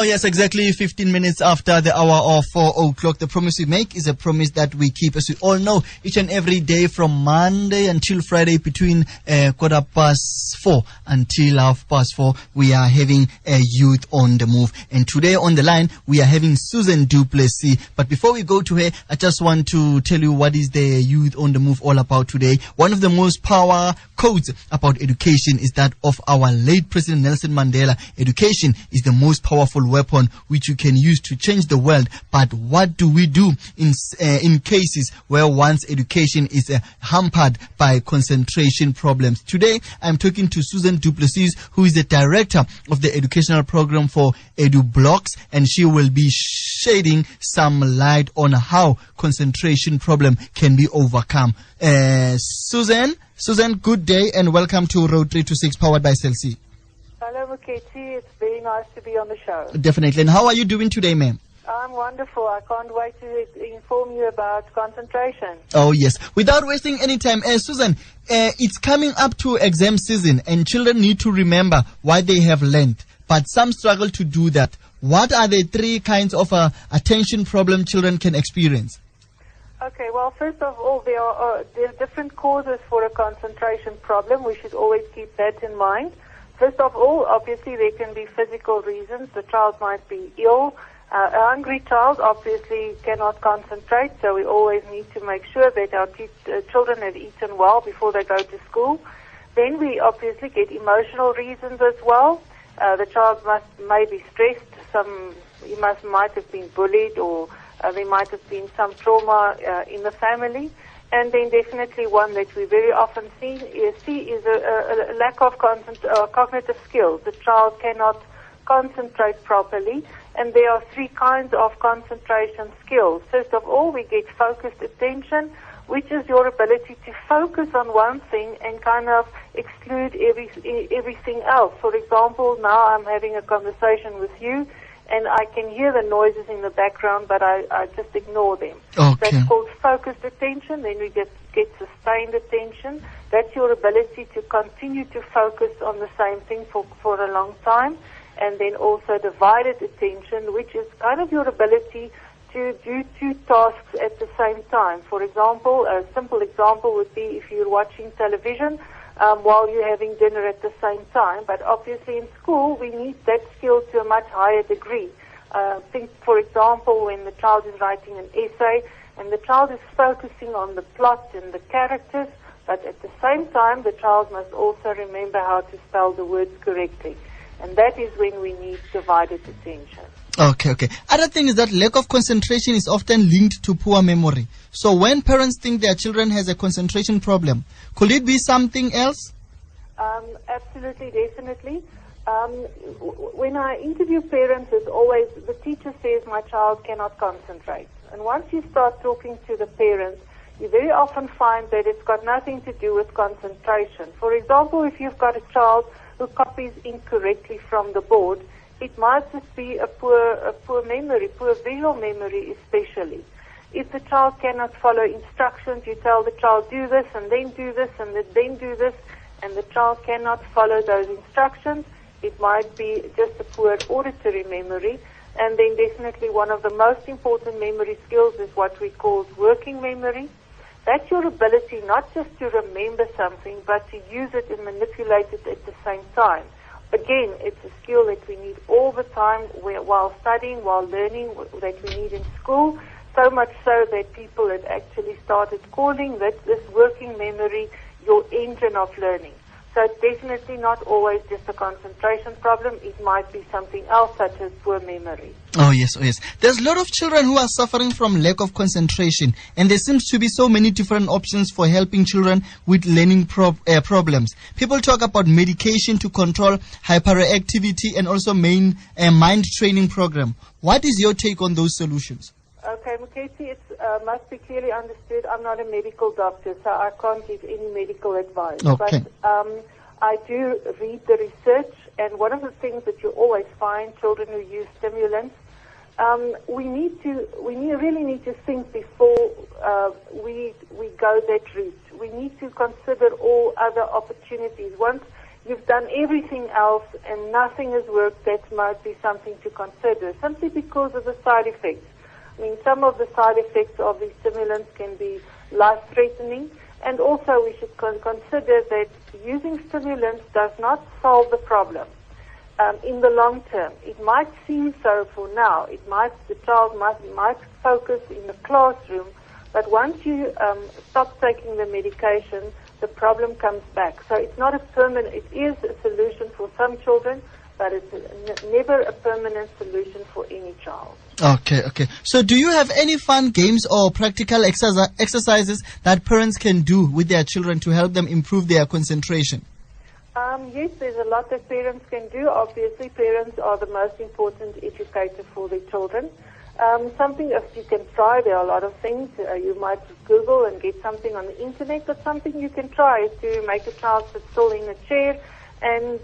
Oh yes, exactly 15 minutes after the hour of 4 o'clock. The promise we make is a promise that we keep. As we all know, each and every day from Monday until Friday between 4:15 until 4:30, we are having a youth on the move. And today on the line, we are having Susan du Plessis. But before we go to her, I just want to tell you what is the youth on the move all about today. One of the most power quotes about education is that of our late President Nelson Mandela. Education is the most powerful weapon which you can use to change the world. But what do we do in cases where one's education is hampered by concentration problems? Today, I'm talking to Susan du Plessis, who is the director of the educational program for Edublox, and she will be shedding some light on how concentration problem can be overcome. Susan, good day and welcome to Road 326 powered by CLC. Hello, Muketi. It's very nice to be on the show. Definitely. And how are you doing today, ma'am? I'm wonderful. I can't wait to inform you about concentration. Oh, yes. Without wasting any time, Susan, it's coming up to exam season and children need to remember what they have learned, but some struggle to do that. What are the three kinds of attention problem children can experience? Okay, well, first of all, there are different causes for a concentration problem. We should always keep that in mind. First of all, obviously, there can be physical reasons. The child might be ill. A hungry child obviously cannot concentrate, so we always need to make sure that our children have eaten well before they go to school. Then we obviously get emotional reasons as well. The child may be stressed. He might have been bullied, or there might have been some trauma in the family. And then definitely one that we very often see is a lack of cognitive skills. The child cannot concentrate properly. And there are three kinds of concentration skills. First of all, we get focused attention, which is your ability to focus on one thing and kind of exclude everything else. For example, now I'm having a conversation with you, and I can hear the noises in the background, but I just ignore them. Okay. That's called focused attention. Then we get sustained attention. That's your ability to continue to focus on the same thing for a long time. And then also divided attention, which is kind of your ability to do two tasks at the same time. For example, a simple example would be if you're watching television while you're having dinner at the same time. But obviously in school, we need that skill to a much higher degree. Think, for example, when the child is writing an essay and the child is focusing on the plot and the characters, but at the same time, the child must also remember how to spell the words correctly. And that is when we need divided attention. Okay. Other thing is that lack of concentration is often linked to poor memory. So when parents think their children has a concentration problem, could it be something else? Absolutely, definitely. When I interview parents, it's always the teacher says my child cannot concentrate. And once you start talking to the parents, you very often find that it's got nothing to do with concentration. For example, if you've got a child who copies incorrectly from the board, it might just be a poor memory, poor visual memory especially. If the child cannot follow instructions, you tell the child do this and then do this and then do this, and the child cannot follow those instructions, it might be just a poor auditory memory. And then definitely one of the most important memory skills is what we call working memory. That's your ability not just to remember something, but to use it and manipulate it at the same time. Again, it's a skill that we need all the time while studying, while learning, that we need in school, so much so that people have actually started calling this working memory your engine of learning. So it's definitely not always just a concentration problem. It might be something else, such as poor memory. Oh yes. There's a lot of children who are suffering from lack of concentration, and there seems to be so many different options for helping children with learning problems. People talk about medication to control hyperactivity and also mind training program. What is your take on those solutions? Okay, Muketi, it must be clearly understood I'm not a medical doctor, so I can't give any medical advice. Okay. But I do read the research, and one of the things that you always find, children who use stimulants, we really need to think before we go that route. We need to consider all other opportunities. Once you've done everything else and nothing has worked, that might be something to consider, simply because of the side effects. I mean, some of the side effects of these stimulants can be life-threatening, and also we should consider that using stimulants does not solve the problem. In the long term, it might seem so for now. The child might focus in the classroom, but once you stop taking the medication, the problem comes back. So it's not a permanent. It is a solution for some children, but it's never a permanent solution for any child. Okay. So do you have any fun games or practical exercises that parents can do with their children to help them improve their concentration? Yes, there's a lot that parents can do. Obviously, parents are the most important educator for their children. Something if you can try, there are a lot of things. You might Google and get something on the internet, but something you can try is to make a child sit still in a chair, and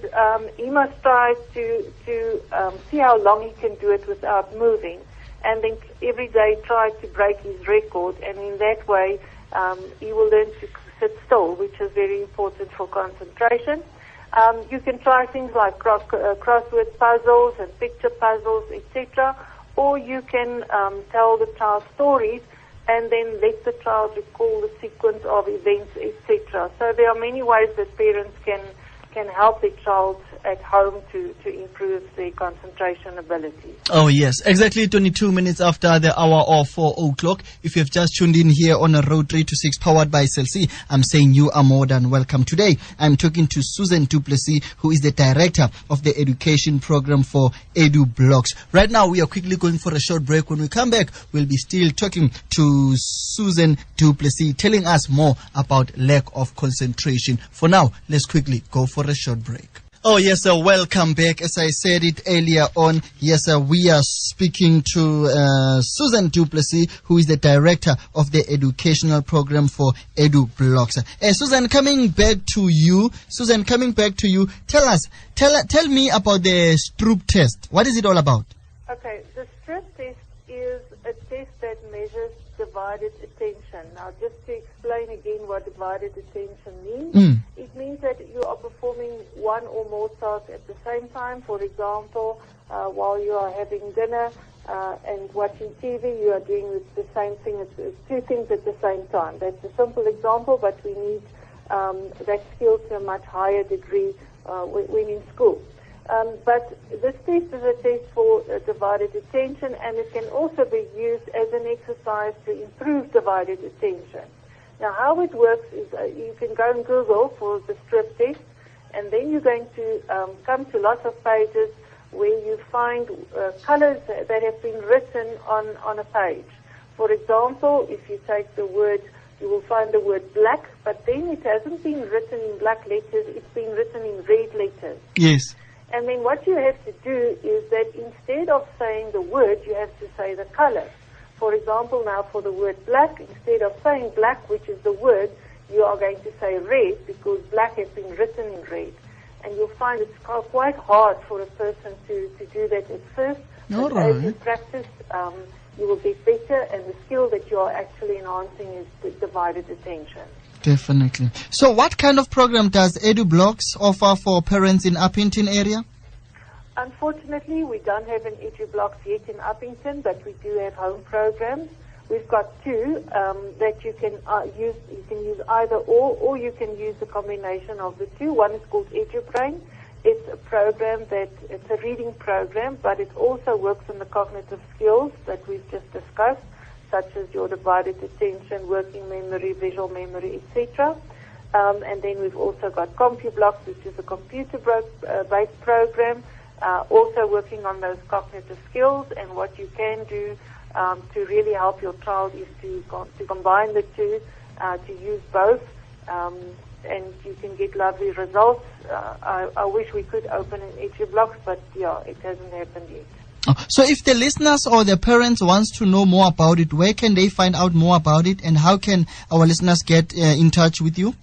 he must try to see how long he can do it without moving, and then every day try to break his record, and in that way he will learn to sit still, which is very important for concentration. You can try things like crossword puzzles and picture puzzles, etc., or you can tell the child stories and then let the child recall the sequence of events, etc. So there are many ways that parents can help their child at home to improve their concentration abilities. Oh yes, exactly 22 minutes after the hour of 4 o'clock. If you have just tuned in here on a Road 3 to 6 powered by CLC, I'm saying you are more than welcome. Today, I'm talking to Susan du Plessis, who is the director of the education program for Edublox. Right now, we are quickly going for a short break. When we come back, we'll be still talking to Susan du Plessis, telling us more about lack of concentration. For now, let's quickly go for a short break. Oh, yes, sir. Welcome back. As I said it earlier on, yes, sir, we are speaking to Susan du Plessis, who is the director of the educational program for Edublox. Susan, coming back to you. Tell me about the Stroop test. What is it all about? Okay, the Stroop test is a test that measures divided attention. Now, just to explain again what divided attention means, it means that you are performing one or more tasks at the same time. For example, while you are having dinner and watching TV, you are doing the same thing. It's two things at the same time. That's a simple example, but we need that skill to a much higher degree when in school. But this test is a test for divided attention, and it can also be used as an exercise to improve divided attention. Now, how it works is you can go and Google for the Stroop test, and then you're going to come to lots of pages where you find colors that have been written on a page. For example, if you take the word, you will find the word black, but then it hasn't been written in black letters, it's been written in red letters. Yes. And then what you have to do is that instead of saying the word, you have to say the color. For example, now for the word black, instead of saying black, which is the word, you are going to say red, because black has been written in red. And you'll find it's quite hard for a person to do that at first. All but right. as you practice, you will get better, and the skill that you are actually enhancing is the divided attention. Definitely. So what kind of program does Edublox offer for parents in Uppington area? Unfortunately, we don't have an Edublox yet in Uppington, but we do have home programs. We've got two that you can use. You can use either or you can use a combination of the two. One is called EduBrain. It's a program it's a reading program, but it also works on the cognitive skills that we've just discussed, such as your divided attention, working memory, visual memory, etc. And then we've also got CompuBlox, which is a computer-based program, also working on those cognitive skills. And what you can do to really help your child is to combine the two, to use both, and you can get lovely results. I wish we could open an Edublox, but yeah, it hasn't happened yet. So if the listeners or the parents wants to know more about it, where can they find out more about it, and how can our listeners get in touch with you?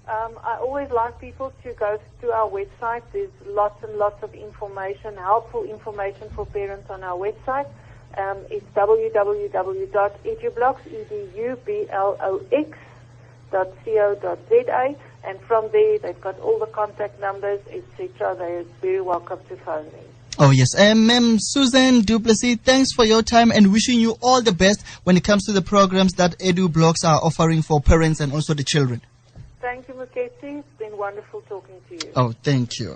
I always like people to go to our website. There's lots and lots of information, helpful information for parents on our website. It's www.edublox.co.za. And from there, they've got all the contact numbers, etc. They're very welcome to phone me. Oh, yes. Susan Duplessis, thanks for your time and wishing you all the best when it comes to the programs that Edublox are offering for parents and also the children. Thank you, Muketsi. It's been wonderful talking to you. Oh, thank you.